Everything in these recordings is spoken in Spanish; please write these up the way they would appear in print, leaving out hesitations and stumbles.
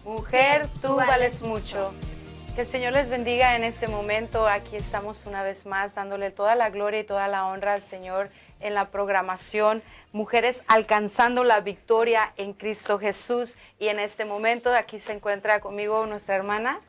Mujer, tú vales mucho. Que el Señor les bendiga en este momento. Aquí estamos una vez más dándole toda la gloria y toda la honra al Señor en la programación Mujeres alcanzando la victoria en Cristo Jesús. Y en este momento aquí se encuentra conmigo nuestra hermana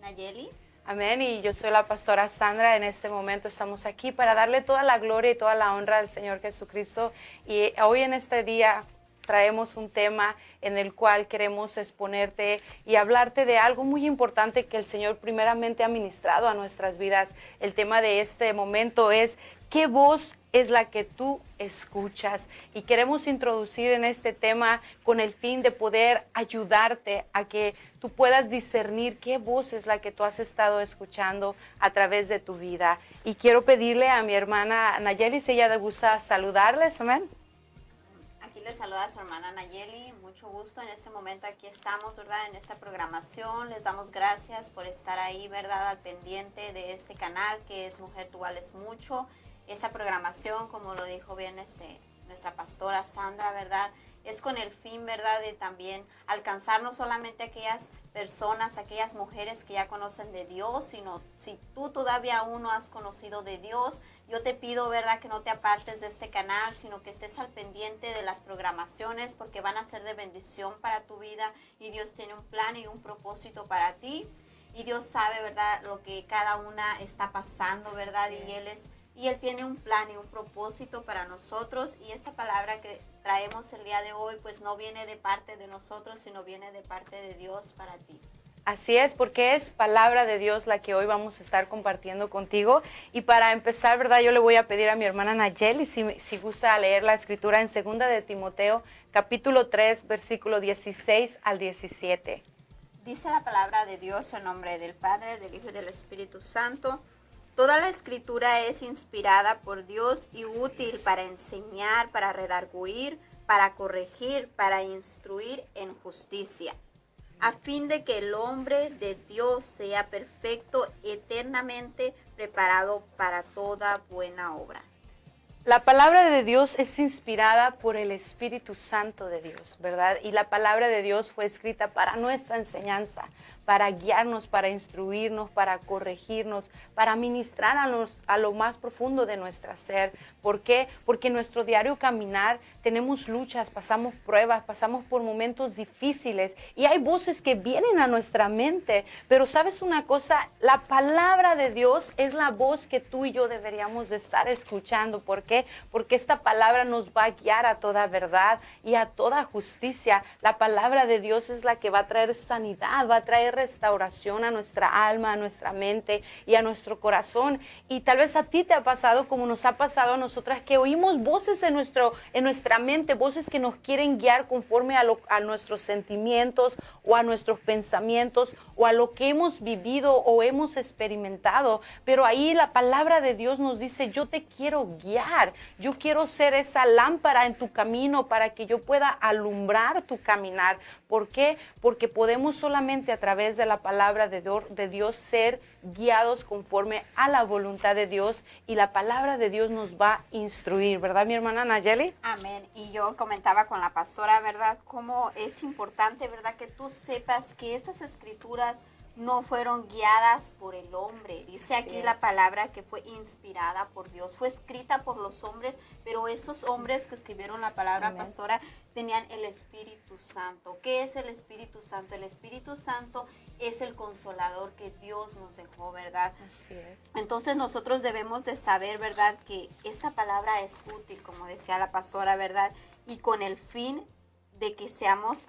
Nayeli. Amén. Y yo soy la pastora Sandra. En este momento estamos aquí para darle toda la gloria y toda la honra al Señor Jesucristo. Y hoy en este día traemos un tema en el cual queremos exponerte y hablarte de algo muy importante que el Señor primeramente ha ministrado a nuestras vidas. El tema de este momento es: ¿qué voz es la que tú escuchas? Y queremos introducir en este tema con el fin de poder ayudarte a que tú puedas discernir qué voz es la que tú has estado escuchando a través de tu vida. Y quiero pedirle a mi hermana Nayeli si ella le gusta saludarles. Amén. Les saluda a su hermana Nayeli, mucho gusto en este momento. Aquí estamos, ¿verdad? En esta programación. Les damos gracias por estar ahí, ¿verdad? Al pendiente de este canal que es Mujer, tú vales mucho. Esta programación, como lo dijo bien nuestra pastora Sandra, ¿verdad? Es con el fin, ¿verdad? De también alcanzar no solamente a aquellas personas, aquellas mujeres que ya conocen de Dios, sino si tú todavía aún no has conocido de Dios, yo te pido, ¿verdad? Que no te apartes de este canal, sino que estés al pendiente de las programaciones, porque van a ser de bendición para tu vida y Dios tiene un plan y un propósito para ti. Y Dios sabe, ¿verdad? Lo que cada una está pasando, ¿verdad? Sí. Y Él tiene un plan y un propósito para nosotros, y esta palabra que traemos el día de hoy pues no viene de parte de nosotros, sino viene de parte de Dios para ti. Así es, porque es palabra de Dios la que hoy vamos a estar compartiendo contigo. Y para empezar, ¿verdad? Yo le voy a pedir a mi hermana Nayeli si gusta leer la escritura en 2 de Timoteo, capítulo 3, versículo 16 al 17. Dice la palabra de Dios en nombre del Padre, del Hijo y del Espíritu Santo. Toda la escritura es inspirada por Dios y útil para enseñar, para redarguir, para corregir, para instruir en justicia, a fin de que el hombre de Dios sea perfecto, eternamente preparado para toda buena obra. La palabra de Dios es inspirada por el Espíritu Santo de Dios, ¿verdad? Y la palabra de Dios fue escrita para nuestra enseñanza, para guiarnos, para instruirnos, para corregirnos, para ministrar a lo más profundo de nuestra ser. ¿Por qué? Porque en nuestro diario caminar tenemos luchas, pasamos pruebas, pasamos por momentos difíciles y hay voces que vienen a nuestra mente. Pero ¿sabes una cosa? La palabra de Dios es la voz que tú y yo deberíamos de estar escuchando. ¿Por qué? Porque esta palabra nos va a guiar a toda verdad y a toda justicia. La palabra de Dios es la que va a traer sanidad, va a traer restauración a nuestra alma, a nuestra mente y a nuestro corazón. Y tal vez a ti te ha pasado como nos ha pasado a nosotras, que oímos voces en nuestra mente, voces que nos quieren guiar conforme a nuestros sentimientos o a nuestros pensamientos o a lo que hemos vivido o hemos experimentado. Pero ahí la palabra de Dios nos dice: yo te quiero guiar, yo quiero ser esa lámpara en tu camino para que yo pueda alumbrar tu caminar. ¿Por qué? Porque podemos solamente a través de la palabra de Dios ser guiados conforme a la voluntad de Dios, y la palabra de Dios nos va a instruir, ¿verdad, mi hermana Nayeli? Amén. Y yo comentaba con la pastora, ¿verdad?, cómo es importante, ¿verdad?, que tú sepas que estas escrituras no fueron guiadas por el hombre. Dice aquí la palabra que fue inspirada por Dios, fue escrita por los hombres, pero esos hombres que escribieron la palabra, amén, pastora, tenían el Espíritu Santo. ¿Qué es el Espíritu Santo? El Espíritu Santo es el consolador que Dios nos dejó, ¿verdad? Así es. Entonces nosotros debemos de saber, ¿verdad?, que esta palabra es útil, como decía la pastora, ¿verdad?, y con el fin de que seamos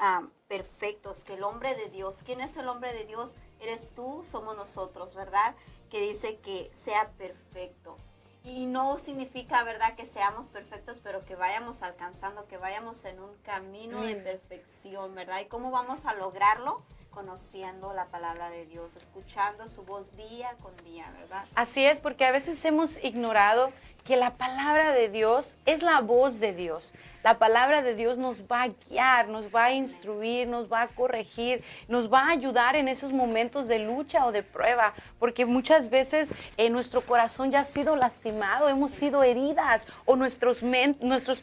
perfectos, que el hombre de Dios, ¿quién es el hombre de Dios? Eres tú, somos nosotros, ¿verdad? Que dice que sea perfecto. Y no significa, ¿verdad?, que seamos perfectos, pero que vayamos alcanzando, que vayamos en un camino de perfección, ¿verdad? ¿Y cómo vamos a lograrlo? Conociendo la palabra de Dios, escuchando su voz día con día, ¿verdad? Así es, porque a veces hemos ignorado que la palabra de Dios es la voz de Dios. La palabra de Dios nos va a guiar, nos va a instruir, nos va a corregir, nos va a ayudar en esos momentos de lucha o de prueba, porque muchas veces nuestro corazón ya ha sido lastimado, hemos sido heridas, o nuestros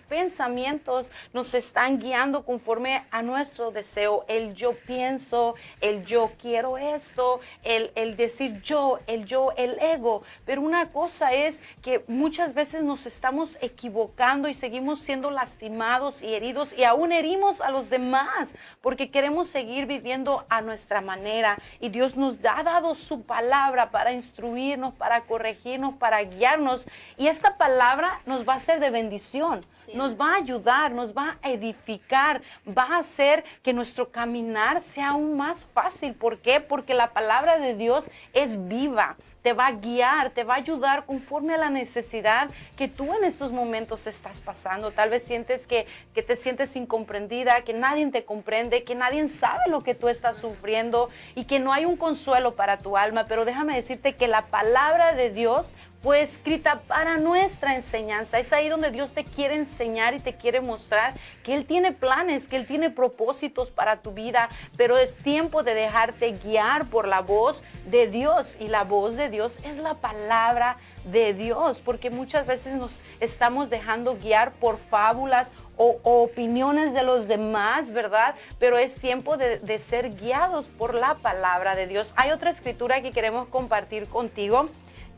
pensamientos nos están guiando conforme a nuestro deseo. El yo pienso, el yo quiero esto, el decir yo, el ego. Pero una cosa es que muchas veces nos estamos equivocando y seguimos siendo lastimados y heridos, y aún herimos a los demás porque queremos seguir viviendo a nuestra manera. Y Dios nos ha dado su palabra para instruirnos, para corregirnos, para guiarnos, y esta palabra nos va a ser de bendición, nos va a ayudar, nos va a edificar, va a hacer que nuestro caminar sea aún más fácil. ¿Por qué? Porque la palabra de Dios es viva, te va a guiar, te va a ayudar conforme a la necesidad que tú en estos momentos estás pasando. Tal vez sientes que te sientes incomprendida, que nadie te comprende, que nadie sabe lo que tú estás sufriendo y que no hay un consuelo para tu alma. Pero déjame decirte que la palabra de Dios fue escrita para nuestra enseñanza. Es ahí donde Dios te quiere enseñar y te quiere mostrar que Él tiene planes, que Él tiene propósitos para tu vida, pero es tiempo de dejarte guiar por la voz de Dios, y la voz de Dios es la palabra de Dios, porque muchas veces nos estamos dejando guiar por fábulas o opiniones de los demás, ¿verdad? Pero es tiempo de ser guiados por la palabra de Dios. Hay otra escritura que queremos compartir contigo,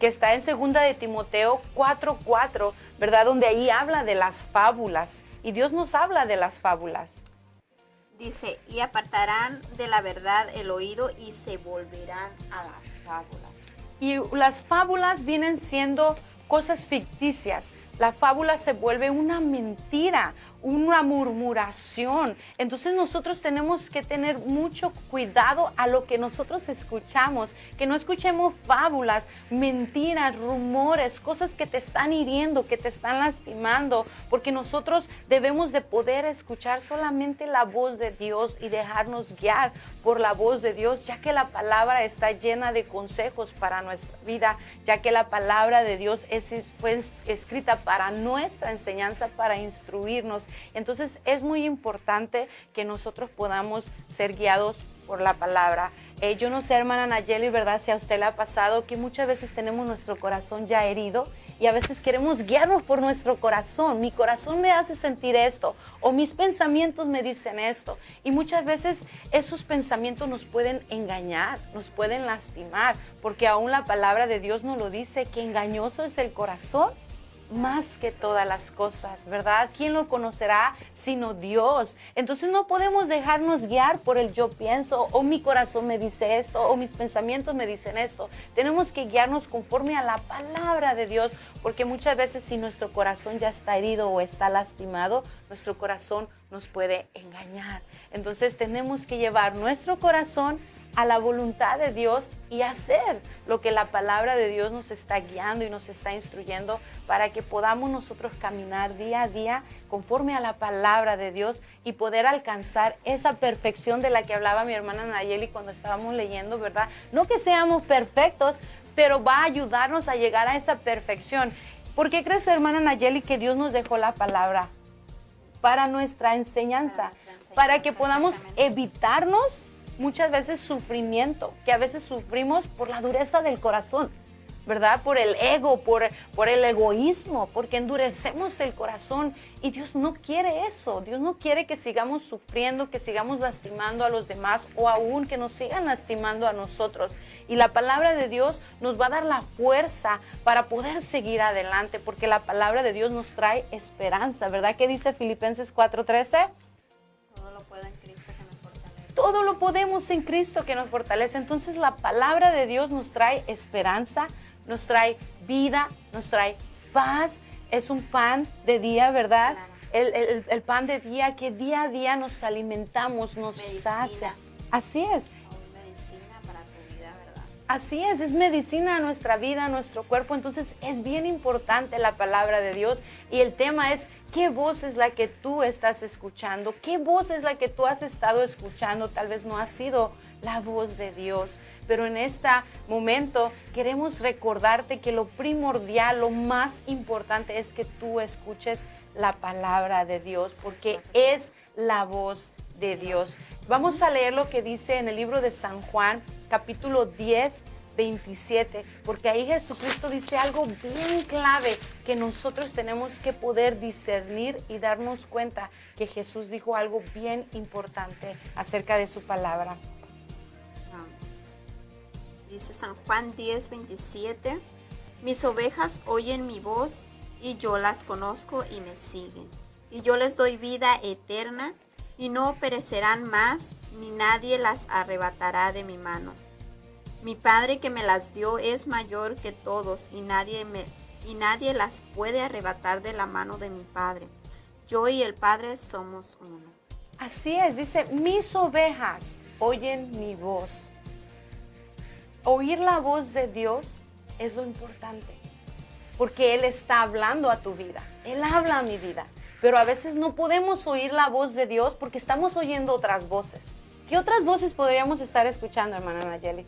que está en 2 de Timoteo 4:4, ¿verdad? Donde ahí habla de las fábulas, y Dios nos habla de las fábulas. Dice, y apartarán de la verdad el oído y se volverán a las fábulas. Y las fábulas vienen siendo cosas ficticias. La fábula se vuelve una mentira, una murmuración. Entonces nosotros tenemos que tener mucho cuidado a lo que nosotros escuchamos, que no escuchemos fábulas, mentiras, rumores, cosas que te están hiriendo, que te están lastimando, porque nosotros debemos de poder escuchar solamente la voz de Dios y dejarnos guiar por la voz de Dios, ya que la palabra está llena de consejos para nuestra vida, ya que la palabra de Dios fue escrita para nuestra enseñanza, para instruirnos. Entonces es muy importante que nosotros podamos ser guiados por la palabra. Yo no sé, hermana Nayeli, ¿verdad? Si a usted le ha pasado que muchas veces tenemos nuestro corazón ya herido y a veces queremos guiarnos por nuestro corazón. Mi corazón me hace sentir esto, o mis pensamientos me dicen esto. Y muchas veces esos pensamientos nos pueden engañar, nos pueden lastimar, porque aún la palabra de Dios nos lo dice, que engañoso es el corazón más que todas las cosas, ¿verdad? ¿Quién lo conocerá sino Dios? Entonces no podemos dejarnos guiar por el yo pienso, o mi corazón me dice esto, o mis pensamientos me dicen esto. Tenemos que guiarnos conforme a la palabra de Dios, porque muchas veces si nuestro corazón ya está herido o está lastimado, nuestro corazón nos puede engañar. Entonces tenemos que llevar nuestro corazón a la voluntad de Dios y hacer lo que la palabra de Dios nos está guiando y nos está instruyendo, para que podamos nosotros caminar día a día conforme a la palabra de Dios y poder alcanzar esa perfección de la que hablaba mi hermana Nayeli cuando estábamos leyendo, ¿verdad? No que seamos perfectos, pero va a ayudarnos a llegar a esa perfección. ¿Por qué crees, hermana Nayeli, que Dios nos dejó la palabra? Para nuestra enseñanza, para que podamos evitarnos muchas veces sufrimiento, que a veces sufrimos por la dureza del corazón, ¿verdad? Por el ego, por el egoísmo, porque endurecemos el corazón, y Dios no quiere eso. Dios no quiere que sigamos sufriendo, que sigamos lastimando a los demás, o aún que nos sigan lastimando a nosotros. Y la palabra de Dios nos va a dar la fuerza para poder seguir adelante, porque la palabra de Dios nos trae esperanza, ¿verdad? ¿Qué dice Filipenses 4:13? Todo lo podemos en Cristo que nos fortalece. Entonces la palabra de Dios nos trae esperanza, nos trae vida, nos trae paz. Es un pan de día, ¿verdad? Claro. El pan de día, que día a día nos alimentamos, nos sacia. Así es. Medicina para tu vida, ¿verdad? Así es medicina a nuestra vida, a nuestro cuerpo. Entonces es bien importante la palabra de Dios, y el tema es: ¿qué voz es la que tú estás escuchando? ¿Qué voz es la que tú has estado escuchando? Tal vez no ha sido la voz de Dios. Pero en este momento queremos recordarte que lo primordial, lo más importante es que tú escuches la palabra de Dios, porque es la voz de Dios. Vamos a leer lo que dice en el libro de San Juan, capítulo 10, 27, porque ahí Jesucristo dice algo bien clave que nosotros tenemos que poder discernir y darnos cuenta que Jesús dijo algo bien importante acerca de su palabra. Dice San Juan 10, 27, mis ovejas oyen mi voz y yo las conozco y me siguen. Y yo les doy vida eterna y no perecerán más, ni nadie las arrebatará de mi mano. Mi Padre que me las dio es mayor que todos y nadie las puede arrebatar de la mano de mi Padre. Yo y el Padre somos uno. Así es, dice, mis ovejas oyen mi voz. Oír la voz de Dios es lo importante, porque Él está hablando a tu vida. Él habla a mi vida, pero a veces no podemos oír la voz de Dios porque estamos oyendo otras voces. ¿Qué otras voces podríamos estar escuchando, hermana Nayeli?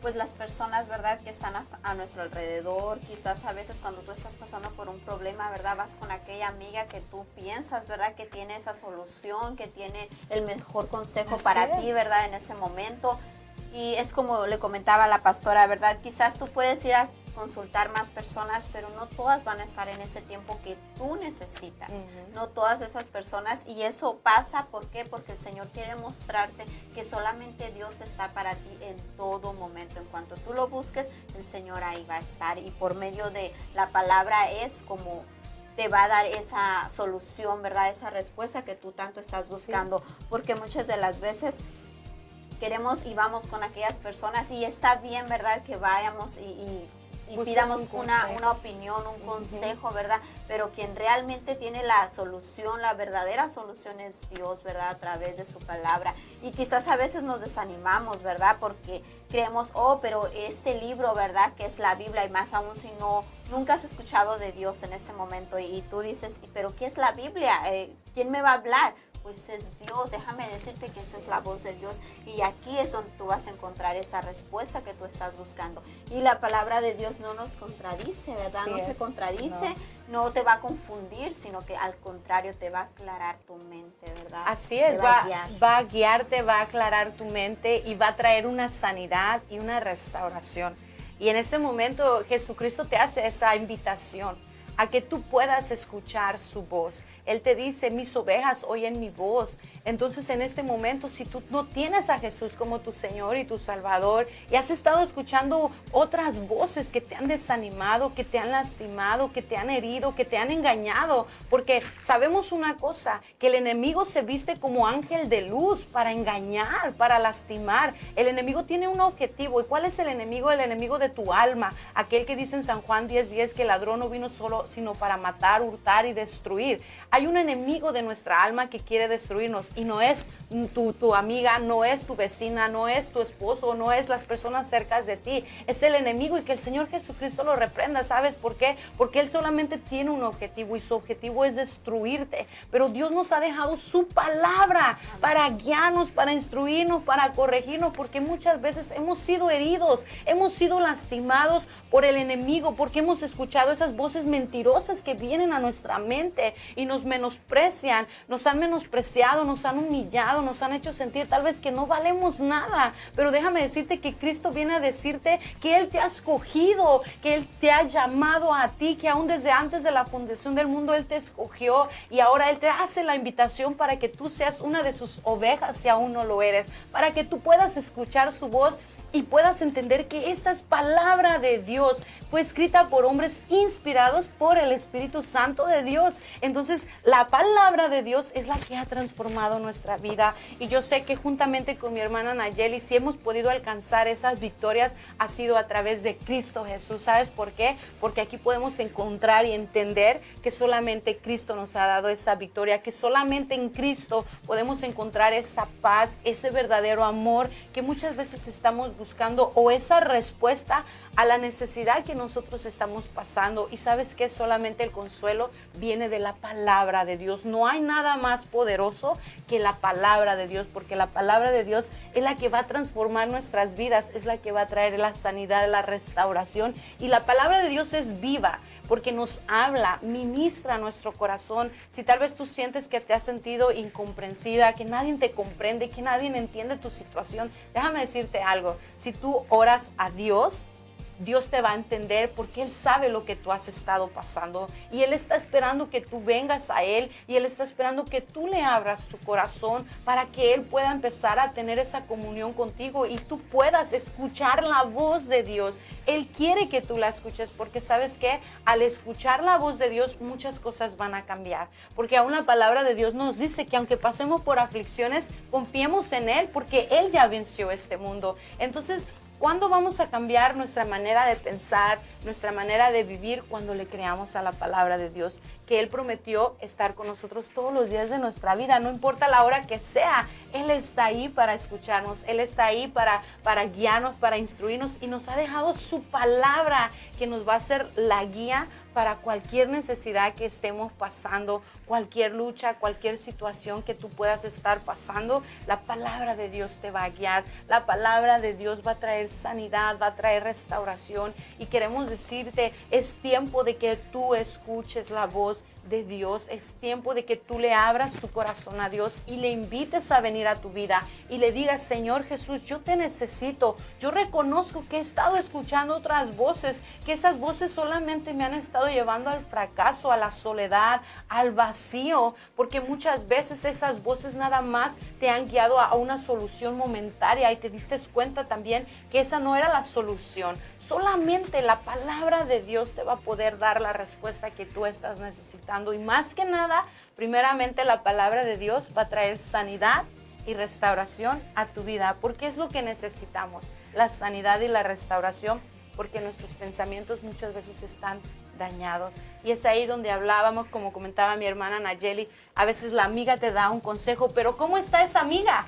Pues las personas, ¿verdad?, que están a nuestro alrededor. Quizás a veces cuando tú estás pasando por un problema, ¿verdad?, vas con aquella amiga que tú piensas, ¿verdad?, que tiene esa solución, que tiene el mejor consejo para ti, ¿verdad?, en ese momento. Y es como le comentaba la pastora, ¿verdad?, quizás tú puedes ir a consultar más personas, pero no todas van a estar en ese tiempo que tú necesitas. No todas esas personas, y eso pasa, ¿por qué? Porque el Señor quiere mostrarte que solamente Dios está para ti en todo momento. En cuanto tú lo busques, el Señor ahí va a estar, y por medio de la palabra es como te va a dar esa solución, ¿verdad?, esa respuesta que tú tanto estás buscando, porque muchas de las veces queremos y vamos con aquellas personas, y está bien, ¿verdad?, que vayamos y pidamos una opinión, un consejo, ¿verdad? Pero quien realmente tiene la solución, la verdadera solución es Dios, ¿verdad? A través de su palabra. Y quizás a veces nos desanimamos, ¿verdad? Porque creemos, pero este libro, ¿verdad?, que es la Biblia, y más aún si nunca has escuchado de Dios en ese momento, y tú dices, ¿pero qué es la Biblia? ¿Quién me va a hablar? Pues es Dios. Déjame decirte que esa es la voz de Dios, y aquí es donde tú vas a encontrar esa respuesta que tú estás buscando. Y la palabra de Dios no nos contradice, ¿verdad? No se contradice, no te va a confundir, sino que al contrario te va a aclarar tu mente, ¿verdad? Así es, va a guiarte, va a aclarar tu mente y va a traer una sanidad y una restauración. Y en este momento Jesucristo te hace esa invitación a que tú puedas escuchar su voz. Él te dice, mis ovejas oyen mi voz. Entonces en este momento, si tú no tienes a Jesús como tu Señor y tu Salvador, y has estado escuchando otras voces que te han desanimado, que te han lastimado, que te han herido, que te han engañado, porque sabemos una cosa, que el enemigo se viste como ángel de luz para engañar, para lastimar. El enemigo tiene un objetivo. ¿Y cuál es el enemigo? El enemigo de tu alma. Aquel que dice en San Juan 10:10 que el ladrón no vino sino para matar, hurtar y destruir. Hay un enemigo de nuestra alma que quiere destruirnos, y no es tu amiga, no es tu vecina, no es tu esposo, no es las personas cerca de ti, es el enemigo, y que el Señor Jesucristo lo reprenda. ¿Sabes por qué? Porque Él solamente tiene un objetivo, y su objetivo es destruirte. Pero Dios nos ha dejado su palabra para guiarnos, para instruirnos, para corregirnos, porque muchas veces hemos sido heridos, hemos sido lastimados por el enemigo, porque hemos escuchado esas voces mentirosas que vienen a nuestra mente y nos menosprecian, nos han menospreciado, nos han humillado, nos han hecho sentir tal vez que no valemos nada. Pero déjame decirte que Cristo viene a decirte que Él te ha escogido, que Él te ha llamado a ti, que aún desde antes de la fundación del mundo Él te escogió, y ahora Él te hace la invitación para que tú seas una de sus ovejas si aún no lo eres, para que tú puedas escuchar su voz y puedas entender que esta es palabra de Dios, fue escrita por hombres inspirados por el Espíritu Santo de Dios. Entonces, la palabra de Dios es la que ha transformado nuestra vida. Y yo sé que juntamente con mi hermana Nayeli, si hemos podido alcanzar esas victorias, ha sido a través de Cristo Jesús. ¿Sabes por qué? Porque aquí podemos encontrar y entender que solamente Cristo nos ha dado esa victoria, que solamente en Cristo podemos encontrar esa paz, ese verdadero amor que muchas veces estamos buscando, o esa respuesta a la necesidad que nosotros estamos pasando. Y sabes que solamente el consuelo viene de la palabra de Dios. No hay nada más poderoso que la palabra de Dios, porque la palabra de Dios es la que va a transformar nuestras vidas, es la que va a traer la sanidad, la restauración. Y la palabra de Dios es viva, porque nos habla, ministra nuestro corazón. Si tal vez tú sientes que te has sentido incomprensida, que nadie te comprende, que nadie entiende tu situación, déjame decirte algo. Si tú oras a Dios, Dios te va a entender, porque Él sabe lo que tú has estado pasando y Él está esperando que tú vengas a Él, y Él está esperando que tú le abras tu corazón para que Él pueda empezar a tener esa comunión contigo y tú puedas escuchar la voz de Dios. Él quiere que tú la escuches, porque sabes que al escuchar la voz de Dios muchas cosas van a cambiar, porque aún la palabra de Dios nos dice que aunque pasemos por aflicciones, confiemos en Él, porque Él ya venció este mundo. Entonces, ¿cuándo vamos a cambiar nuestra manera de pensar, nuestra manera de vivir? Cuando le creamos a la palabra de Dios, que Él prometió estar con nosotros todos los días de nuestra vida, no importa la hora que sea. Él está ahí para escucharnos, Él está ahí para guiarnos, para instruirnos, y nos ha dejado su palabra que nos va a ser la guía para cualquier necesidad que estemos pasando, cualquier lucha, cualquier situación que tú puedas estar pasando. La palabra de Dios te va a guiar, la palabra de Dios va a traer sanidad, va a traer restauración, y queremos decirte, es tiempo de que tú escuches la voz de Dios. Es tiempo de que tú le abras tu corazón a Dios y le invites a venir a tu vida y le digas: Señor Jesús, yo te necesito. Yo reconozco que he estado escuchando otras voces, que esas voces solamente me han estado llevando al fracaso, a la soledad, al vacío, porque muchas veces esas voces nada más te han guiado a una solución momentaria, y te diste cuenta también que esa no era la solución. Solamente la palabra de Dios te va a poder dar la respuesta que tú estás necesitando. Y más que nada, primeramente la palabra de Dios va a traer sanidad y restauración a tu vida, porque es lo que necesitamos, la sanidad y la restauración, porque nuestros pensamientos muchas veces están dañados. Y es ahí donde hablábamos, como comentaba mi hermana Nayeli, a veces la amiga te da un consejo, pero ¿cómo está esa amiga?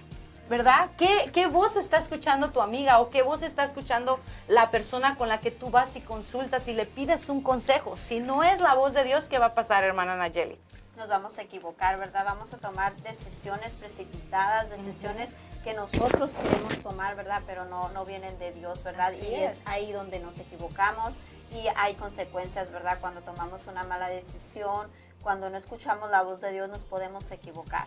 ¿Verdad? ¿Qué voz está escuchando tu amiga, o qué voz está escuchando la persona con la que tú vas y consultas y le pides un consejo? Si no es la voz de Dios, ¿qué va a pasar, hermana Nayeli? Nos vamos a equivocar, ¿verdad? Vamos a tomar decisiones precipitadas, decisiones que nosotros queremos tomar, ¿verdad? Pero no vienen de Dios, ¿verdad? Así y es ahí donde nos equivocamos, y hay consecuencias, ¿verdad? Cuando tomamos una mala decisión, cuando no escuchamos la voz de Dios, nos podemos equivocar.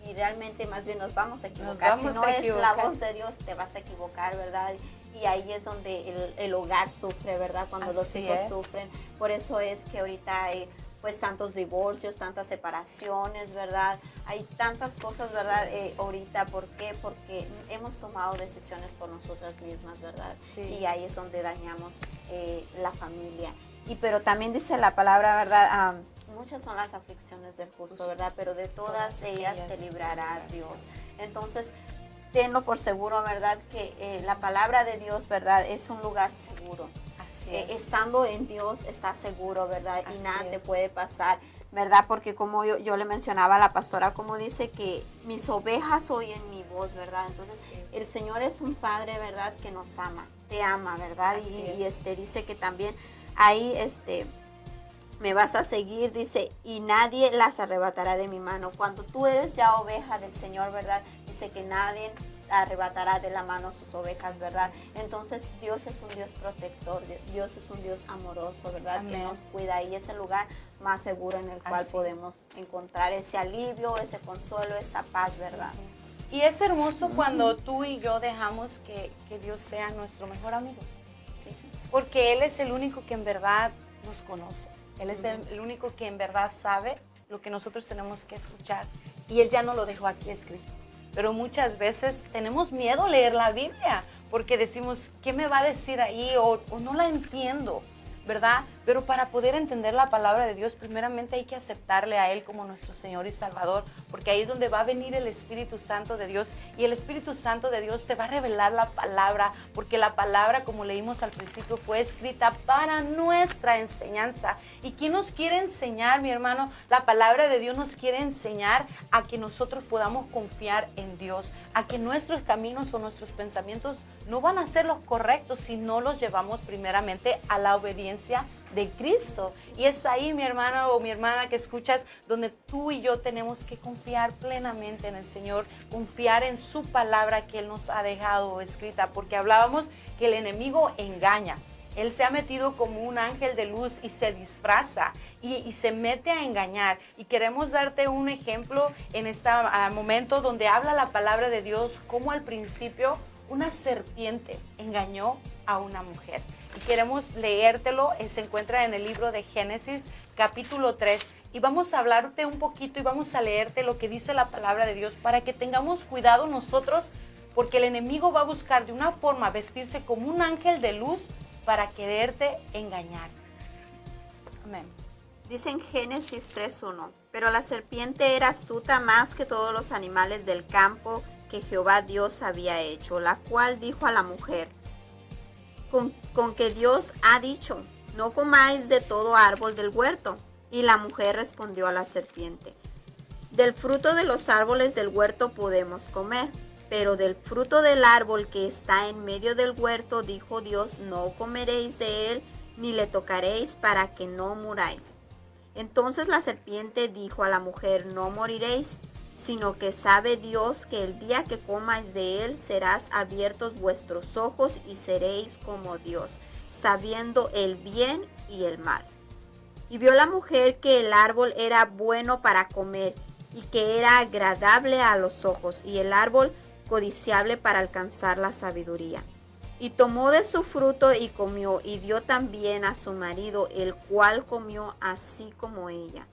Y realmente más bien nos vamos a equivocar. Si no es la voz de Dios, te vas a equivocar, ¿verdad? Y ahí es donde el hogar sufre, ¿verdad? Cuando los hijos sufren. Por eso es que ahorita hay pues tantos divorcios, tantas separaciones, ¿verdad? Hay tantas cosas, ¿verdad? Ahorita, ¿por qué? Porque hemos tomado decisiones por nosotras mismas, ¿verdad? Sí. Y ahí es donde dañamos la familia. Pero también dice la palabra, ¿verdad? Muchas son las aflicciones del justo, ¿verdad? Pero de todas ellas te librará Dios. Entonces, tenlo por seguro, ¿verdad? Que la palabra de Dios, ¿verdad? Es un lugar seguro. Estando en Dios, estás seguro, ¿verdad? Y nada te puede pasar, ¿verdad? Porque como yo le mencionaba a la pastora, como dice que mis ovejas oyen mi voz, ¿verdad? Entonces, el Señor es un Padre, ¿verdad? Que nos ama, te ama, ¿verdad? Y dice que también ahí, me vas a seguir, dice, y nadie las arrebatará de mi mano. Cuando tú eres ya oveja del Señor, ¿verdad? Dice que nadie arrebatará de la mano sus ovejas, ¿verdad? Entonces Dios es un Dios protector, Dios es un Dios amoroso, ¿verdad? Amén. Que nos cuida, y es el lugar más seguro en el cual podemos encontrar ese alivio, ese consuelo, esa paz, ¿verdad? Y es hermoso cuando tú y yo dejamos que Dios sea nuestro mejor amigo, ¿sí? Porque Él es el único que en verdad nos conoce. Él es el único que en verdad sabe lo que nosotros tenemos que escuchar, y Él ya no lo dejó aquí escrito. Pero muchas veces tenemos miedo a leer la Biblia porque decimos, ¿qué me va a decir ahí? O no la entiendo, ¿verdad? Pero para poder entender la palabra de Dios, primeramente hay que aceptarle a Él como nuestro Señor y Salvador, porque ahí es donde va a venir el Espíritu Santo de Dios, y el Espíritu Santo de Dios te va a revelar la palabra, porque la palabra, como leímos al principio, fue escrita para nuestra enseñanza. ¿Y quién nos quiere enseñar, mi hermano? La palabra de Dios nos quiere enseñar a que nosotros podamos confiar en Dios, a que nuestros caminos o nuestros pensamientos no van a ser los correctos si no los llevamos primeramente a la obediencia de Cristo. Y es ahí, mi hermano o mi hermana que escuchas, donde tú y yo tenemos que confiar plenamente en el Señor, confiar en su palabra que Él nos ha dejado escrita, porque hablábamos que el enemigo engaña. Él se ha metido como un ángel de luz y se disfraza y se mete a engañar. Y queremos darte un ejemplo en este momento donde habla la palabra de Dios, como al principio una serpiente engañó a una mujer. Y queremos leértelo, se encuentra en el libro de Génesis, capítulo 3. Y vamos a hablarte un poquito y vamos a leerte lo que dice la palabra de Dios para que tengamos cuidado nosotros, porque el enemigo va a buscar de una forma vestirse como un ángel de luz para quererte engañar. Amén. Dice en Génesis 3:1, pero la serpiente era astuta más que todos los animales del campo que Jehová Dios había hecho, la cual dijo a la mujer, con que Dios ha dicho, no comáis de todo árbol del huerto. Y la mujer respondió a la serpiente, del fruto de los árboles del huerto podemos comer, pero del fruto del árbol que está en medio del huerto, dijo Dios, no comeréis de él, ni le tocaréis para que no muráis. Entonces la serpiente dijo a la mujer, no moriréis, sino que sabe Dios que el día que comáis de él serás abiertos vuestros ojos y seréis como Dios, sabiendo el bien y el mal. Y vio la mujer que el árbol era bueno para comer y que era agradable a los ojos y el árbol codiciable para alcanzar la sabiduría. Y tomó de su fruto y comió y dio también a su marido, el cual comió así como ella.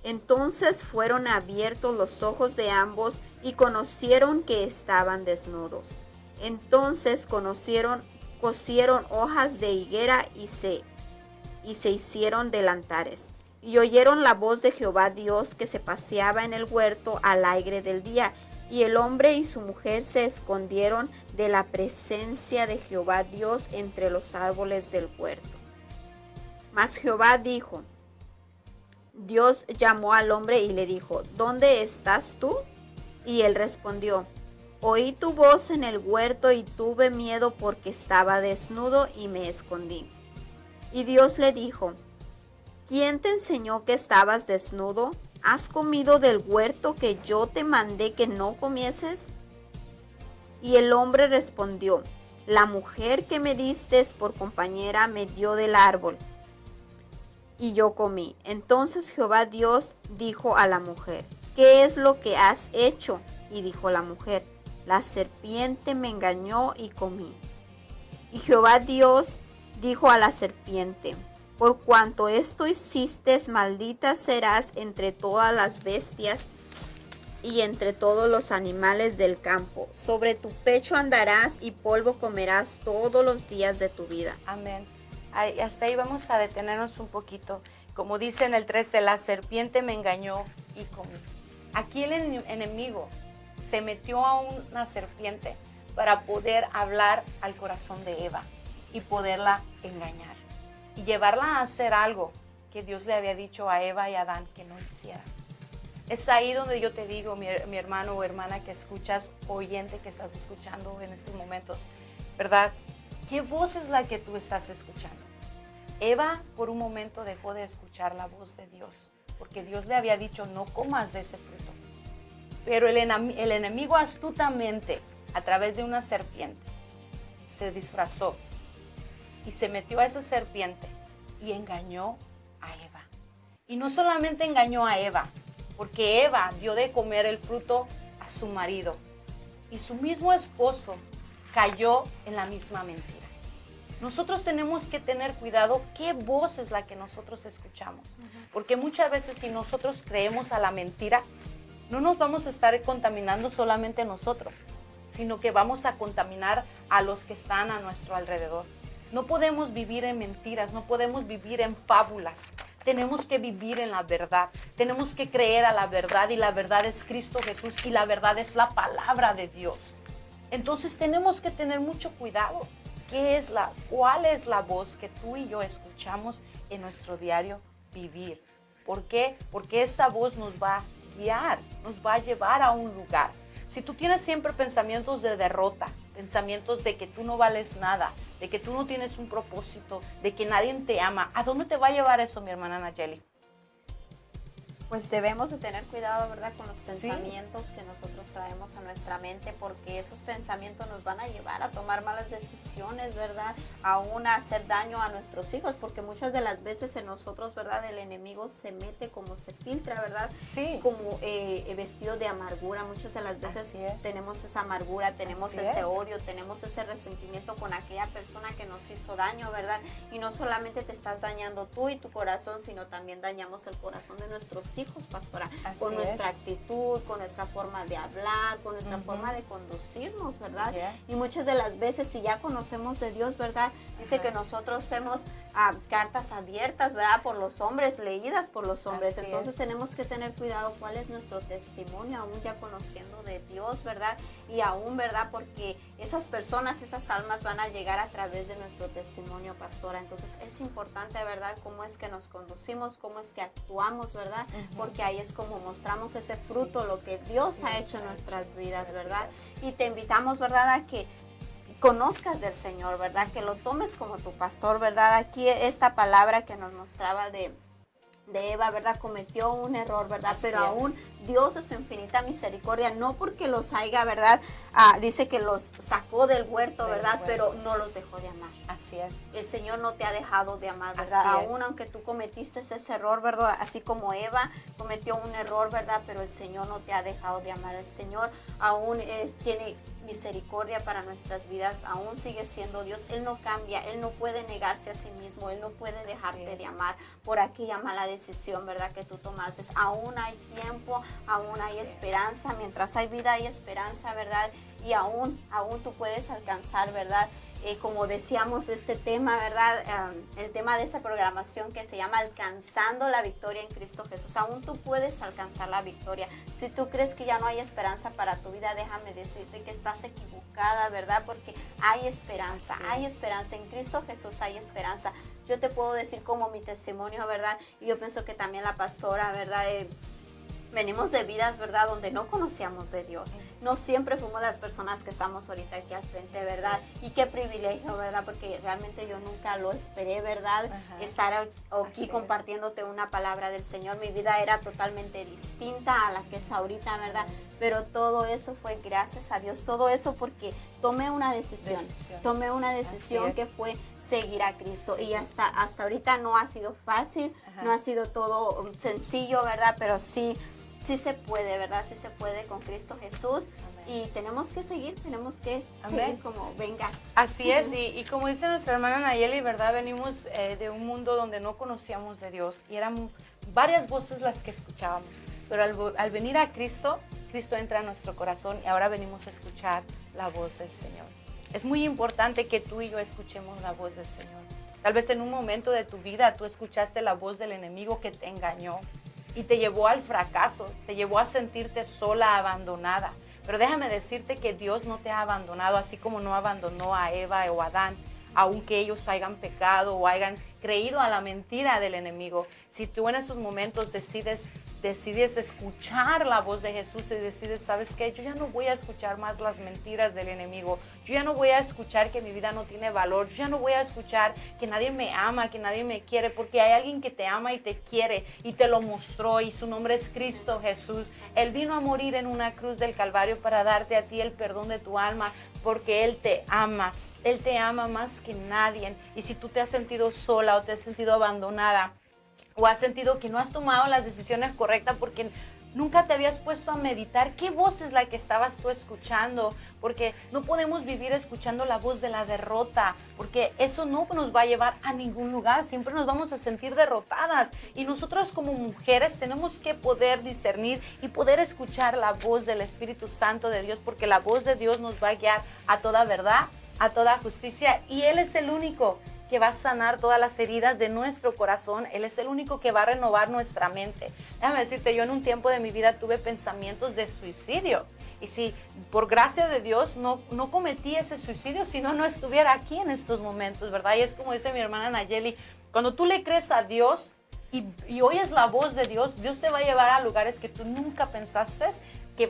Entonces fueron abiertos los ojos de ambos y conocieron que estaban desnudos. Entonces cosieron hojas de higuera y se hicieron delantares. Y oyeron la voz de Jehová Dios que se paseaba en el huerto al aire del día. Y el hombre y su mujer se escondieron de la presencia de Jehová Dios entre los árboles del huerto. Mas Jehová dijo, Dios llamó al hombre y le dijo, ¿dónde estás tú? Y él respondió, oí tu voz en el huerto y tuve miedo porque estaba desnudo y me escondí. Y Dios le dijo, ¿quién te enseñó que estabas desnudo? ¿Has comido del huerto que yo te mandé que no comieses? Y el hombre respondió, la mujer que me diste por compañera me dio del árbol, y yo comí. Entonces Jehová Dios dijo a la mujer, ¿qué es lo que has hecho? Y dijo la mujer, la serpiente me engañó y comí. Y Jehová Dios dijo a la serpiente, por cuanto esto hiciste, maldita serás entre todas las bestias y entre todos los animales del campo. Sobre tu pecho andarás y polvo comerás todos los días de tu vida. Amén. Hasta ahí vamos a detenernos un poquito. Como dice en el 13, la serpiente me engañó y comí. Aquí el enemigo se metió a una serpiente para poder hablar al corazón de Eva y poderla engañar y llevarla a hacer algo que Dios le había dicho a Eva y a Adán que no hicieran. Es ahí donde yo te digo, mi hermano o hermana que escuchas, oyente que estás escuchando en estos momentos, ¿verdad? ¿Qué voz es la que tú estás escuchando? Eva por un momento dejó de escuchar la voz de Dios, porque Dios le había dicho no comas de ese fruto. Pero el enemigo astutamente, a través de una serpiente, se disfrazó y se metió a esa serpiente y engañó a Eva. Y no solamente engañó a Eva, porque Eva dio de comer el fruto a su marido y su mismo esposo cayó en la misma mentira. Nosotros tenemos que tener cuidado qué voz es la que nosotros escuchamos, porque muchas veces si nosotros creemos a la mentira, no nos vamos a estar contaminando solamente nosotros, sino que vamos a contaminar a los que están a nuestro alrededor. No podemos vivir en mentiras, no podemos vivir en fábulas. Tenemos que vivir en la verdad, tenemos que creer a la verdad y la verdad es Cristo Jesús y la verdad es la palabra de Dios. Entonces tenemos que tener mucho cuidado. ¿Cuál es la voz que tú y yo escuchamos en nuestro diario vivir? ¿Por qué? Porque esa voz nos va a guiar, nos va a llevar a un lugar. Si tú tienes siempre pensamientos de derrota, pensamientos de que tú no vales nada, de que tú no tienes un propósito, de que nadie te ama. ¿A dónde te va a llevar eso, mi hermana Nayeli? Pues debemos de tener cuidado, ¿verdad?, con los pensamientos que nosotros traemos a nuestra mente, porque esos pensamientos nos van a llevar a tomar malas decisiones, ¿verdad?, aún a hacer daño a nuestros hijos, porque muchas de las veces en nosotros, ¿verdad?, el enemigo se mete como se filtra, ¿verdad?, Sí. como vestido de amargura. Muchas de las veces tenemos esa amargura, tenemos ese odio, tenemos ese resentimiento con aquella persona que nos hizo daño, ¿verdad?, y no solamente te estás dañando tú y tu corazón, sino también dañamos el corazón de nuestros hijos, pastora, con nuestra actitud, con nuestra forma de hablar, con nuestra forma de conducirnos, ¿verdad? Y muchas de las veces, si ya conocemos de Dios, ¿verdad?, dice que nosotros hacemos cartas abiertas, ¿verdad?, por los hombres, leídas por los hombres. Entonces tenemos que tener cuidado cuál es nuestro testimonio, aún ya conociendo de Dios, ¿verdad? Y aún, ¿verdad?, porque esas personas, esas almas van a llegar a través de nuestro testimonio, pastora. Entonces es importante, ¿verdad?, cómo es que nos conducimos, cómo es que actuamos, ¿verdad? Porque ahí es como mostramos ese fruto, lo que Dios ha hecho en nuestras vidas, ¿verdad? Y te invitamos, ¿verdad?, a que conozcas del Señor, ¿verdad?, que lo tomes como tu pastor, ¿verdad? Aquí esta palabra que nos mostraba de Eva, ¿verdad?, cometió un error, ¿verdad? Pero aún Dios en su infinita misericordia, no porque los haya, ¿verdad?, dice que los sacó del huerto, ¿verdad?, pero no los dejó de amar. Así es. El Señor no te ha dejado de amar, ¿verdad? Aún aunque tú cometiste ese error, ¿verdad?, así como Eva cometió un error, ¿verdad?, pero el Señor no te ha dejado de amar. El Señor aún tiene misericordia para nuestras vidas, aún sigue siendo Dios. Él no cambia, Él no puede negarse a sí mismo, Él no puede dejarte de amar por aquella mala decisión, ¿verdad?, que tú tomaste. Aún hay tiempo, aún hay esperanza. Mientras hay vida hay esperanza, ¿verdad? Y aún tú puedes alcanzar, ¿verdad?, como decíamos, este tema, ¿verdad?, el tema de esa programación que se llama Alcanzando la Victoria en Cristo Jesús. Aún tú puedes alcanzar la victoria. Si tú crees que ya no hay esperanza para tu vida, déjame decirte que estás equivocada, ¿verdad?, porque hay esperanza en Cristo Jesús, hay esperanza. Yo te puedo decir como mi testimonio, ¿verdad?, y yo pienso que también la pastora, ¿verdad?, venimos de vidas, ¿verdad?, donde no conocíamos de Dios. No siempre fuimos las personas que estamos ahorita aquí al frente, ¿verdad? Y qué privilegio, ¿verdad? Porque realmente yo nunca lo esperé, ¿verdad? Estar aquí compartiéndote una palabra del Señor. Mi vida era totalmente distinta a la que es ahorita, ¿verdad? Pero todo eso fue gracias a Dios. Todo eso porque tomé una decisión. Tomé una decisión que fue seguir a Cristo. Y hasta ahorita no ha sido fácil, no ha sido todo sencillo, ¿verdad? Pero sí se puede, ¿verdad? Sí se puede con Cristo Jesús. Y tenemos que seguir seguir como venga. Así es, y como dice nuestra hermana Nayeli, ¿verdad? Venimos de un mundo donde no conocíamos de Dios y eran varias voces las que escuchábamos. Pero al venir a Cristo, Cristo entra a nuestro corazón y ahora venimos a escuchar la voz del Señor. Es muy importante que tú y yo escuchemos la voz del Señor. Tal vez en un momento de tu vida tú escuchaste la voz del enemigo que te engañó y te llevó al fracaso, te llevó a sentirte sola, abandonada. Pero déjame decirte que Dios no te ha abandonado, así como no abandonó a Eva o a Adán, aunque ellos hayan pecado o hayan creído a la mentira del enemigo. Si tú en esos momentos decides escuchar la voz de Jesús y decides, ¿sabes qué? Yo ya no voy a escuchar más las mentiras del enemigo. Yo ya no voy a escuchar que mi vida no tiene valor. Yo ya no voy a escuchar que nadie me ama, que nadie me quiere, porque hay alguien que te ama y te quiere y te lo mostró y su nombre es Cristo Jesús. Él vino a morir en una cruz del Calvario para darte a ti el perdón de tu alma, porque Él te ama. Él te ama más que nadie. Y si tú te has sentido sola o te has sentido abandonada, o has sentido que no has tomado las decisiones correctas porque nunca te habías puesto a meditar qué voz es la que estabas tú escuchando, porque no podemos vivir escuchando la voz de la derrota, porque eso no nos va a llevar a ningún lugar, siempre nos vamos a sentir derrotadas. Y nosotros como mujeres tenemos que poder discernir y poder escuchar la voz del Espíritu Santo de Dios, porque la voz de Dios nos va a guiar a toda verdad, a toda justicia, y Él es el único que va a sanar todas las heridas de nuestro corazón. Él es el único que va a renovar nuestra mente. Déjame decirte, yo en un tiempo de mi vida tuve pensamientos de suicidio. Y si por gracia de Dios no cometí ese suicidio, si no estuviera aquí en estos momentos, ¿verdad? Y es como dice mi hermana Nayeli, cuando tú le crees a Dios y oyes la voz de Dios, Dios te va a llevar a lugares que tú nunca pensaste que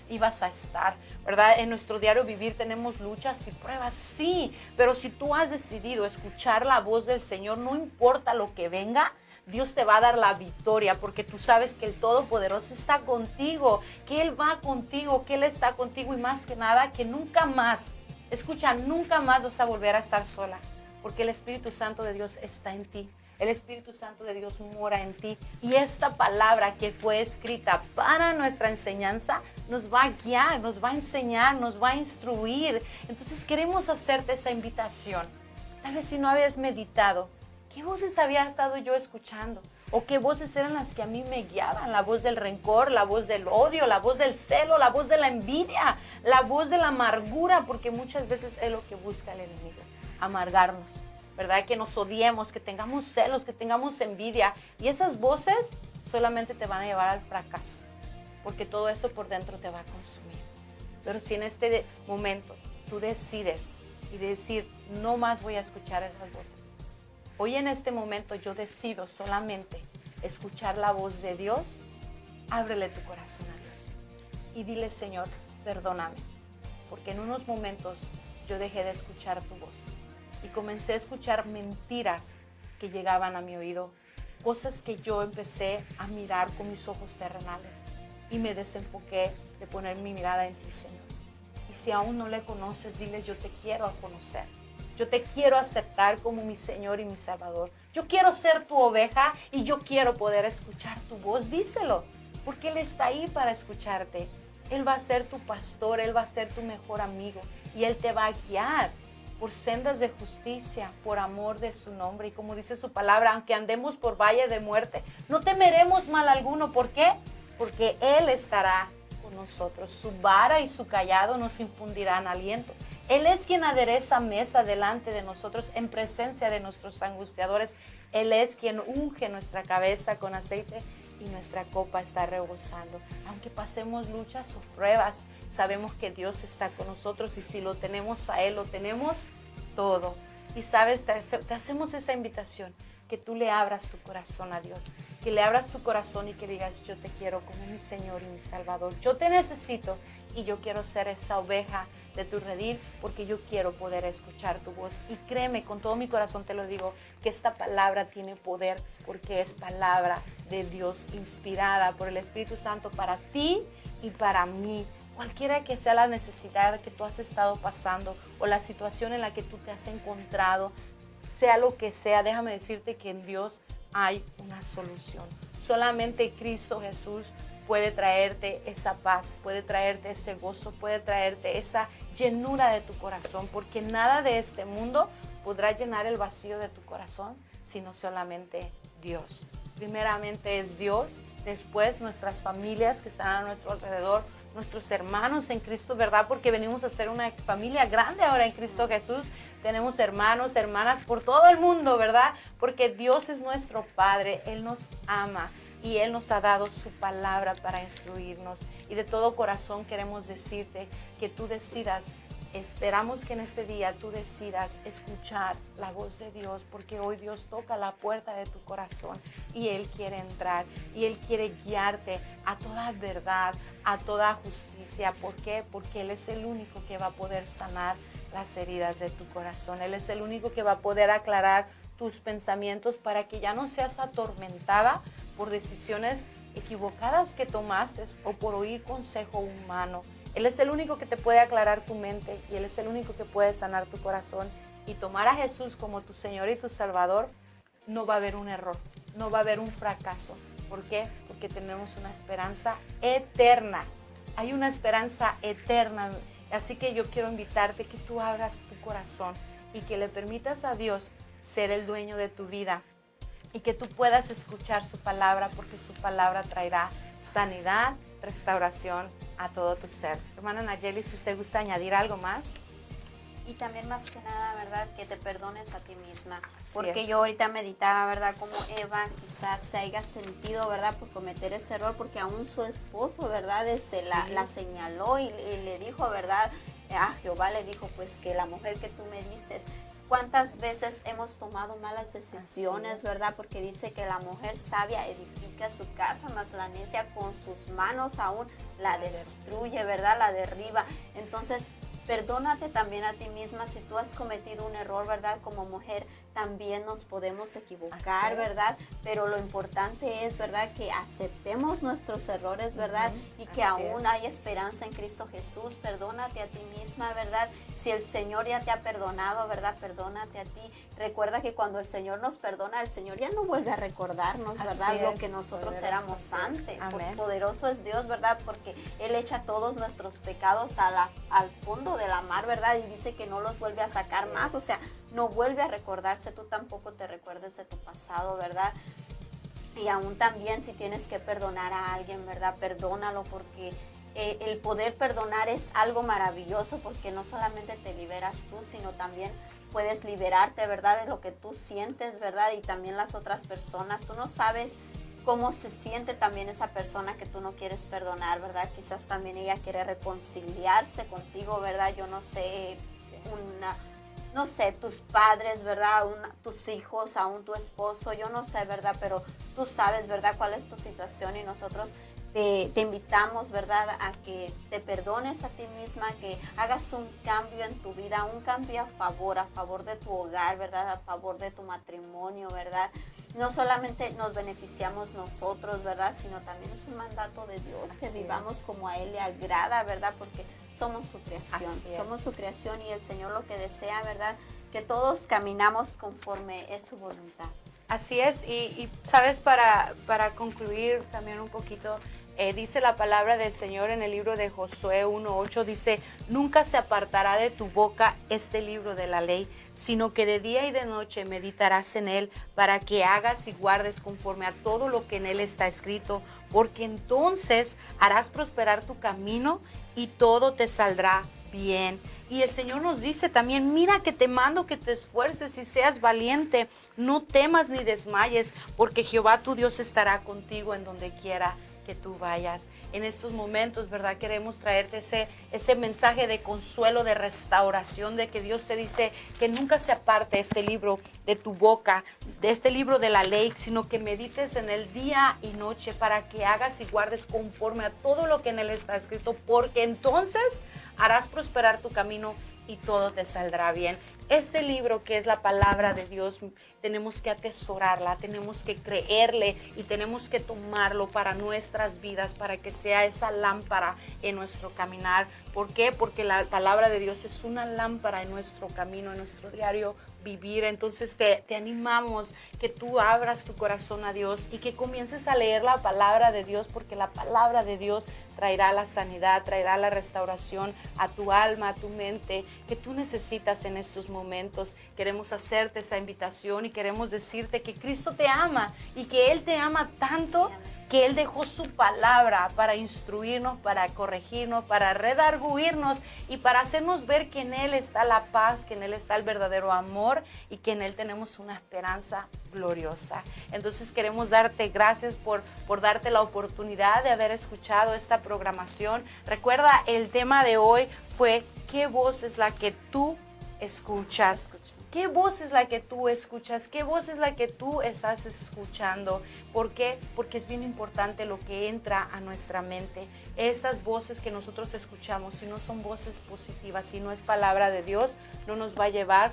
ibas a estar, ¿verdad? En nuestro diario vivir tenemos luchas y pruebas, sí, pero si tú has decidido escuchar la voz del Señor, no importa lo que venga, Dios te va a dar la victoria, porque tú sabes que el Todopoderoso está contigo, que Él va contigo, que Él está contigo, y más que nada, que nunca más, escucha, nunca más vas a volver a estar sola, porque el Espíritu Santo de Dios está en ti. El Espíritu Santo de Dios mora en ti, y esta palabra que fue escrita para nuestra enseñanza nos va a guiar, nos va a enseñar, nos va a instruir. Entonces queremos hacerte esa invitación. Tal vez si no habías meditado, ¿qué voces había estado yo escuchando? ¿O qué voces eran las que a mí me guiaban? La voz del rencor, la voz del odio, la voz del celo, la voz de la envidia, la voz de la amargura, porque muchas veces es lo que busca el enemigo, amargarnos, ¿verdad? Que nos odiemos, que tengamos celos, que tengamos envidia. Y esas voces solamente te van a llevar al fracaso, porque todo eso por dentro te va a consumir. Pero si en este momento tú decides y decir, no más voy a escuchar esas voces. Hoy en este momento yo decido solamente escuchar la voz de Dios. Ábrele tu corazón a Dios y dile, Señor, perdóname, porque en unos momentos yo dejé de escuchar tu voz y comencé a escuchar mentiras que llegaban a mi oído, cosas que yo empecé a mirar con mis ojos terrenales y me desenfoqué de poner mi mirada en ti, Señor. Y si aún no le conoces, dile, yo te quiero conocer. Yo te quiero aceptar como mi Señor y mi Salvador. Yo quiero ser tu oveja y yo quiero poder escuchar tu voz. Díselo, porque Él está ahí para escucharte. Él va a ser tu pastor, Él va a ser tu mejor amigo y Él te va a guiar por sendas de justicia, por amor de su nombre. Y como dice su palabra, aunque andemos por valle de muerte, no temeremos mal alguno. ¿Por qué? Porque Él estará con nosotros. Su vara y su cayado nos infundirán aliento. Él es quien adereza mesa delante de nosotros en presencia de nuestros angustiadores. Él es quien unge nuestra cabeza con aceite y nuestra copa está rebosando. Aunque pasemos luchas o pruebas, sabemos que Dios está con nosotros y si lo tenemos a Él, lo tenemos todo. Y sabes, te hacemos esa invitación, que tú le abras tu corazón a Dios, que le abras tu corazón y que digas, yo te quiero como mi Señor y mi Salvador. Yo te necesito y yo quiero ser esa oveja de tu redil, porque yo quiero poder escuchar tu voz. Y créeme, con todo mi corazón te lo digo, que esta palabra tiene poder, porque es palabra de Dios, inspirada por el Espíritu Santo para ti y para mí. Cualquiera que sea la necesidad que tú has estado pasando o la situación en la que tú te has encontrado, sea lo que sea, déjame decirte que en Dios hay una solución. Solamente Cristo Jesús puede traerte esa paz, puede traerte ese gozo, puede traerte esa llenura de tu corazón, porque nada de este mundo podrá llenar el vacío de tu corazón, sino solamente Dios. Primeramente es Dios, después nuestras familias que están a nuestro alrededor, nuestros hermanos en Cristo, ¿verdad? Porque venimos a ser una familia grande ahora en Cristo Jesús. Tenemos hermanos, hermanas por todo el mundo, ¿verdad? Porque Dios es nuestro Padre, Él nos ama. Y Él nos ha dado su palabra para instruirnos. Y de todo corazón queremos decirte que tú decidas, esperamos que en este día tú decidas escuchar la voz de Dios, porque hoy Dios toca la puerta de tu corazón y Él quiere entrar y Él quiere guiarte a toda verdad, a toda justicia. ¿Por qué? Porque Él es el único que va a poder sanar las heridas de tu corazón. Él es el único que va a poder aclarar tus pensamientos para que ya no seas atormentada por decisiones equivocadas que tomaste o por oír consejo humano. Él es el único que te puede aclarar tu mente y Él es el único que puede sanar tu corazón. Y tomar a Jesús como tu Señor y tu Salvador, no va a haber un error, no va a haber un fracaso. ¿Por qué? Porque tenemos una esperanza eterna. Hay una esperanza eterna. Así que yo quiero invitarte que tú abras tu corazón y que le permitas a Dios ser el dueño de tu vida y que tú puedas escuchar su palabra, porque su palabra traerá sanidad, restauración a todo tu ser. Hermana Nayeli, si usted gusta añadir algo más. Y también más que nada, ¿verdad? Que te perdones a ti misma. Así Porque es. yo ahorita meditaba, ¿verdad? Como Eva quizás se haya sentido, ¿verdad? Por cometer ese error, porque aún su esposo, ¿verdad? La señaló y le dijo, ¿verdad? A Jehová le dijo, pues que la mujer que tú me diste, ¿Cuántas veces hemos tomado malas decisiones, verdad? Porque dice que la mujer sabia edifica su casa, mas la necia con sus manos aún la destruye, ¿verdad? La derriba. Entonces, perdónate también a ti misma si tú has cometido un error, ¿verdad? Como mujer también nos podemos equivocar, ¿verdad? Pero lo importante es, ¿verdad? Que aceptemos nuestros errores, ¿verdad? Y que aún hay esperanza en Cristo Jesús. Perdónate a ti misma, ¿verdad? Si el Señor ya te ha perdonado, ¿verdad? Perdónate a ti. Recuerda que cuando el Señor nos perdona, el Señor ya no vuelve a recordarnos, ¿verdad? Lo que nosotros éramos antes. Poderoso es Dios, ¿verdad? Porque Él echa todos nuestros pecados al fondo de la mar, ¿verdad? Y dice que no los vuelve a sacar más, o sea, no vuelve a recordarse. Tú tampoco te recuerdes de tu pasado, ¿verdad? Y aún también si tienes que perdonar a alguien, ¿verdad? Perdónalo, porque el poder perdonar es algo maravilloso, porque no solamente te liberas tú, sino también puedes liberarte, ¿verdad? De lo que tú sientes, ¿verdad? Y también las otras personas. Tú no sabes cómo se siente también esa persona que tú no quieres perdonar, ¿verdad? Quizás también ella quiere reconciliarse contigo, ¿verdad? Yo no sé, no sé, tus padres, ¿verdad? Tus hijos, aún tu esposo, yo no sé, ¿verdad? Pero tú sabes, ¿verdad? Cuál es tu situación, y nosotros te invitamos, ¿verdad? A que te perdones a ti misma, que hagas un cambio en tu vida, un cambio a favor de tu hogar, ¿verdad? A favor de tu matrimonio, ¿verdad? No solamente nos beneficiamos nosotros, ¿verdad? Sino también es un mandato de Dios, que vivamos como a Él le agrada, ¿verdad? Porque somos su creación, somos su creación, y el Señor lo que desea, ¿verdad? Que todos caminamos conforme es su voluntad. Así es, y sabes, para concluir también un poquito, dice la palabra del Señor en el libro de Josué 1:8, dice: nunca se apartará de tu boca este libro de la ley, sino que de día y de noche meditarás en él, para que hagas y guardes conforme a todo lo que en él está escrito, porque entonces harás prosperar tu camino y todo te saldrá bien. Y el Señor nos dice también: mira que te mando que te esfuerces y seas valiente, no temas ni desmayes, porque Jehová tu Dios estará contigo en donde quiera que tú vayas. En estos momentos, ¿verdad? Queremos traerte ese mensaje de consuelo, de restauración, de que Dios te dice que nunca se aparte este libro de tu boca, de este libro de la ley, sino que medites en el día y noche, para que hagas y guardes conforme a todo lo que en él está escrito, porque entonces harás prosperar tu camino y todo te saldrá bien. Este libro, que es la palabra de Dios, tenemos que atesorarla, tenemos que creerle y tenemos que tomarlo para nuestras vidas, para que sea esa lámpara en nuestro caminar. ¿Por qué? Porque la palabra de Dios es una lámpara en nuestro camino, en nuestro diario vivir. Entonces te animamos que tú abras tu corazón a Dios y que comiences a leer la palabra de Dios, porque la palabra de Dios traerá la sanidad, traerá la restauración a tu alma, a tu mente, que tú necesitas en estos momentos. Queremos hacerte esa invitación y queremos decirte que Cristo te ama y que Él te ama tanto que Él dejó su palabra para instruirnos, para corregirnos, para redarguirnos y para hacernos ver que en Él está la paz, que en Él está el verdadero amor y que en Él tenemos una esperanza gloriosa. Entonces queremos darte gracias por darte la oportunidad de haber escuchado esta programación. Recuerda, el tema de hoy fue: ¿qué voz es la que tú escuchas? ¿Qué voz es la que tú escuchas? ¿Qué voz es la que tú estás escuchando? ¿Por qué? Porque es bien importante lo que entra a nuestra mente. Esas voces que nosotros escuchamos, si no son voces positivas, si no es palabra de Dios, no nos va a llevar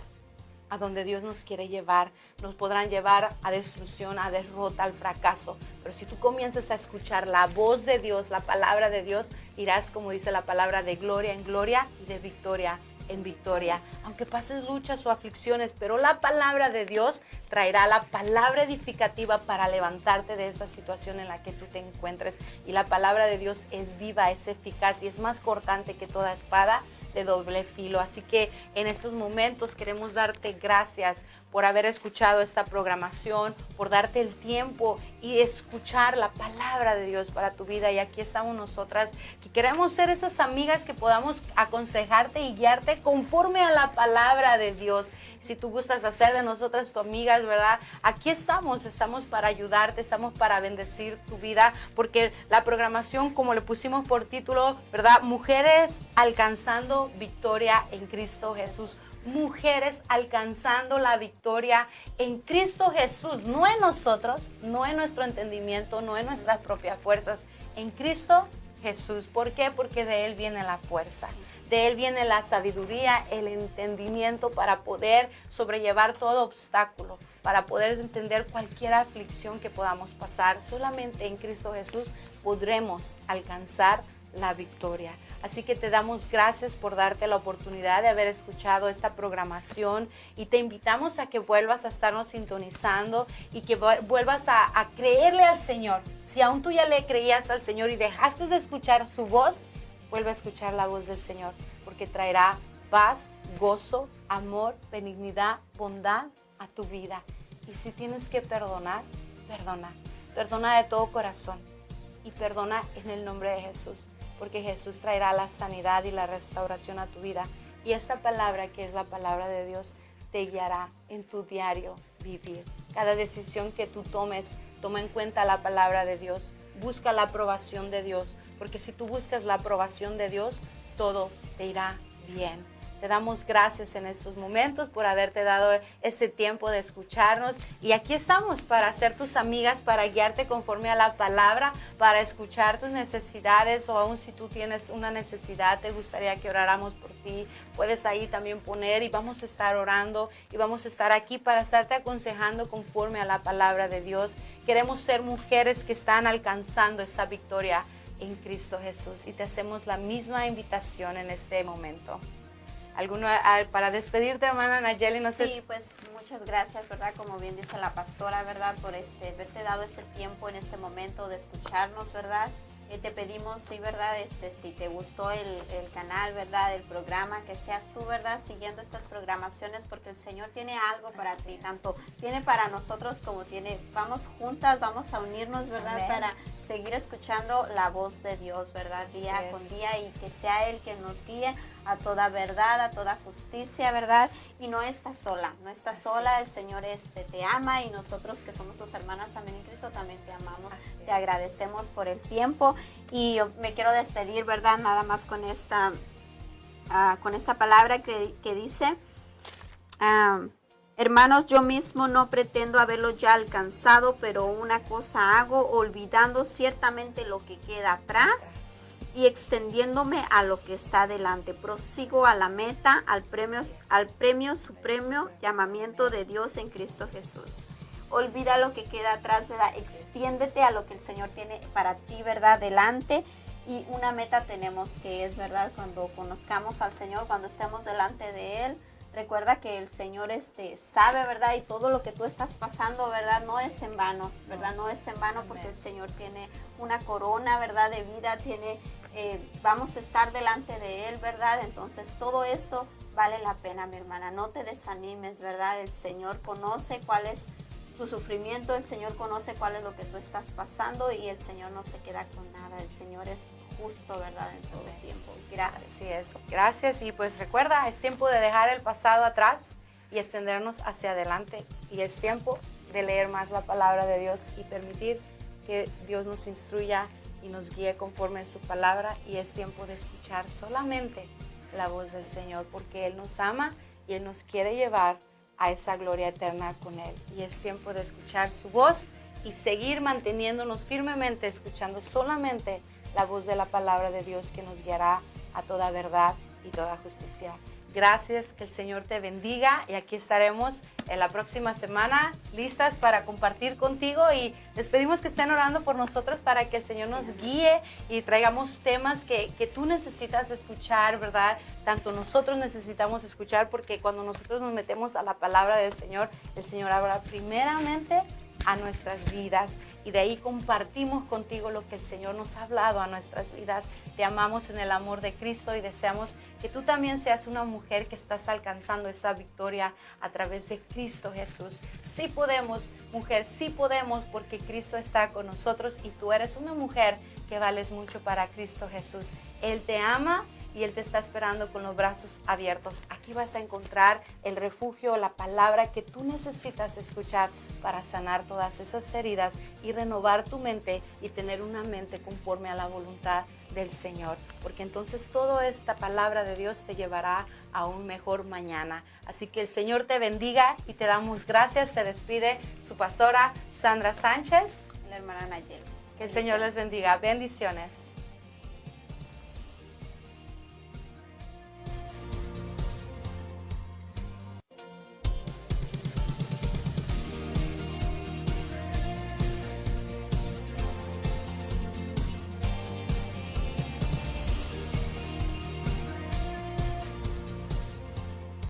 a donde Dios nos quiere llevar. Nos podrán llevar a destrucción, a derrota, al fracaso. Pero si tú comienzas a escuchar la voz de Dios, la palabra de Dios, irás, como dice la palabra, de gloria en gloria y de victoria en victoria, aunque pases luchas o aflicciones, pero la palabra de Dios traerá la palabra edificativa para levantarte de esa situación en la que tú te encuentres. Y la palabra de Dios es viva, es eficaz y es más cortante que toda espada de doble filo. Así que en estos momentos queremos darte gracias por haber escuchado esta programación, por darte el tiempo y escuchar la palabra de Dios para tu vida. Y aquí estamos nosotras, que queremos ser esas amigas que podamos aconsejarte y guiarte conforme a la palabra de Dios. Si tú gustas hacer de nosotras tu amigas, ¿verdad? Aquí estamos para ayudarte, estamos para bendecir tu vida, porque la programación, como le pusimos por título, ¿verdad? Mujeres alcanzando victoria en Cristo Jesús. mujeres alcanzando la victoria en Cristo Jesús, no en nosotros, no en nuestro entendimiento, no en nuestras propias fuerzas, en Cristo Jesús. ¿Por qué? Porque de Él viene la fuerza. De Él viene la sabiduría, el entendimiento para poder sobrellevar todo obstáculo, para poder entender cualquier aflicción que podamos pasar. Solamente en Cristo Jesús podremos alcanzar la victoria. Así que te damos gracias por darte la oportunidad de haber escuchado esta programación y te invitamos a que vuelvas a estarnos sintonizando y que vuelvas a creerle al Señor. Si aún tú ya le creías al Señor y dejaste de escuchar su voz, vuelve a escuchar la voz del Señor, porque traerá paz, gozo, amor, benignidad, bondad a tu vida. Y si tienes que perdonar, perdona. Perdona de todo corazón y perdona en el nombre de Jesús, porque Jesús traerá la sanidad y la restauración a tu vida. Y esta palabra, que es la palabra de Dios, te guiará en tu diario vivir. Cada decisión que tú tomes, toma en cuenta la palabra de Dios. Busca la aprobación de Dios, porque si tú buscas la aprobación de Dios, todo te irá bien. Te damos gracias en estos momentos por haberte dado ese tiempo de escucharnos. Y aquí estamos para ser tus amigas, para guiarte conforme a la palabra, para escuchar tus necesidades, o aún si tú tienes una necesidad, te gustaría que oráramos por ti, puedes ahí también poner y vamos a estar orando y vamos a estar aquí para estarte aconsejando conforme a la palabra de Dios. Queremos ser mujeres que están alcanzando esa victoria en Cristo Jesús y te hacemos la misma invitación en este momento. Para despedirte, hermana Nayeli, no sé. Sí, pues muchas gracias, ¿verdad? Como bien dice la pastora, ¿verdad? Por haberte dado ese tiempo en este momento de escucharnos, ¿verdad? Te pedimos, sí, ¿verdad? Si te gustó el canal, ¿verdad? El programa, que seas tú, ¿verdad? Siguiendo estas programaciones, porque el Señor tiene algo para ti, tanto tiene para nosotros como vamos juntas, vamos a unirnos, ¿verdad? Amén. Para seguir escuchando la voz de Dios, ¿verdad? Día con día, y que sea Él quien nos guíe a toda verdad, a toda justicia, ¿verdad? Y no estás sola, no estás sola, el Señor te ama, y nosotros que somos tus hermanas también en Cristo también te amamos, te agradecemos por el tiempo, y yo me quiero despedir, ¿verdad? Nada más con esta palabra que dice, hermanos, yo mismo no pretendo haberlo ya alcanzado, pero una cosa hago, olvidando ciertamente lo que queda atrás y extendiéndome a lo que está delante. Prosigo a la meta, al premio supremo llamamiento de Dios en Cristo Jesús. Olvida lo que queda atrás, ¿verdad? Extiéndete a lo que el Señor tiene para ti, ¿verdad? Delante. Y una meta tenemos, que es, ¿verdad? Cuando conozcamos al Señor, cuando estemos delante de Él, recuerda que el Señor sabe, ¿verdad? Y todo lo que tú estás pasando, ¿verdad? No es en vano, ¿verdad? No es en vano, porque el Señor tiene una corona, ¿verdad? De vida, vamos a estar delante de Él, ¿verdad? Entonces todo esto vale la pena, mi hermana. No te desanimes, ¿verdad? El Señor conoce cuál es tu sufrimiento, el Señor conoce cuál es lo que tú estás pasando, y el Señor no se queda con nada. El Señor es justo, ¿verdad? En todo tiempo. Gracias. Así es, gracias. Y pues recuerda, es tiempo de dejar el pasado atrás y extendernos hacia adelante. Y es tiempo de leer más la palabra de Dios y permitir que Dios nos instruya y nos guíe conforme a su palabra. Y es tiempo de escuchar solamente la voz del Señor, porque Él nos ama y Él nos quiere llevar a esa gloria eterna con Él. Y es tiempo de escuchar su voz y seguir manteniéndonos firmemente, escuchando solamente la voz de la palabra de Dios, que nos guiará a toda verdad y toda justicia. Gracias, que el Señor te bendiga, y aquí estaremos en la próxima semana listas para compartir contigo, y les pedimos que estén orando por nosotros para que el Señor nos guíe y traigamos temas que tú necesitas escuchar, ¿verdad? Tanto nosotros necesitamos escuchar, porque cuando nosotros nos metemos a la palabra del Señor, el Señor habla primeramente a nuestras vidas, y de ahí compartimos contigo lo que el Señor nos ha hablado a nuestras vidas. Te amamos en el amor de Cristo y deseamos que tú también seas una mujer que estás alcanzando esa victoria a través de Cristo Jesús. Sí podemos, mujer, sí podemos, porque Cristo está con nosotros, y tú eres una mujer que vales mucho para Cristo Jesús. Él te ama y Él te está esperando con los brazos abiertos. Aquí vas a encontrar el refugio, la palabra que tú necesitas escuchar para sanar todas esas heridas y renovar tu mente y tener una mente conforme a la voluntad del Señor, porque entonces toda esta palabra de Dios te llevará a un mejor mañana. Así que el Señor te bendiga y te damos gracias. Se despide su pastora Sandra Sánchez. La hermana Nayeli. Que el Señor les bendiga. Bendiciones.